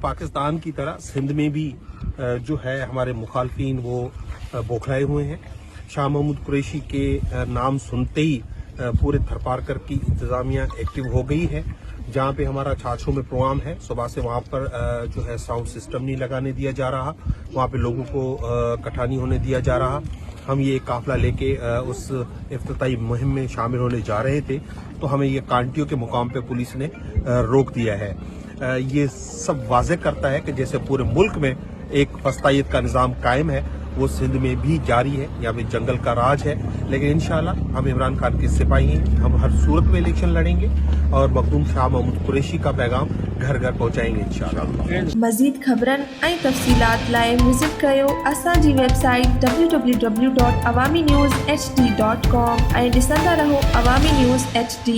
पाकिस्तान की तरह सिंध में भी जो है हमारे मुखालफिन वो बौखलाए हुए हैं। शाह महमूद कुरैशी के नाम सुनते ही पूरे थरपारकर की इंतज़ामिया एक्टिव हो गई है। जहाँ पे हमारा छाछों में प्रोग्राम है, सुबह से वहाँ पर जो है साउंड सिस्टम नहीं लगाने दिया जा रहा, वहाँ पे लोगों को इकट्ठा नहीं होने दिया जा रहा। हम ये काफिला लेके उस इफ्तिताई मुहिम में शामिल होने जा रहे थे तो हमें ये कांटियों के मुकाम पे पुलिस ने रोक दिया है। ये सब वाज़ेह करता है कि जैसे पूरे मुल्क में एक फस्तायत का निज़ाम कायम है, वो सिंध में भी जारी है। यहाँ पे जंगल का राज है, लेकिन इंशाल्लाह हम इमरान खान के सिपाही हैं, हम हर सूरत में इलेक्शन लड़ेंगे और मखदूम शाह महमूद कुरैशी का पैगाम घर घर पहुँचाएंगे इंशाल्लाह। मज़ीद ख़बरन ऐं तफ़सीलात लाइ विज़िट कयो असांजी वेबसाइट www.awamiNewsHD.com ऐं ॾिसंदा रहो अवामी न्यूज़ HD।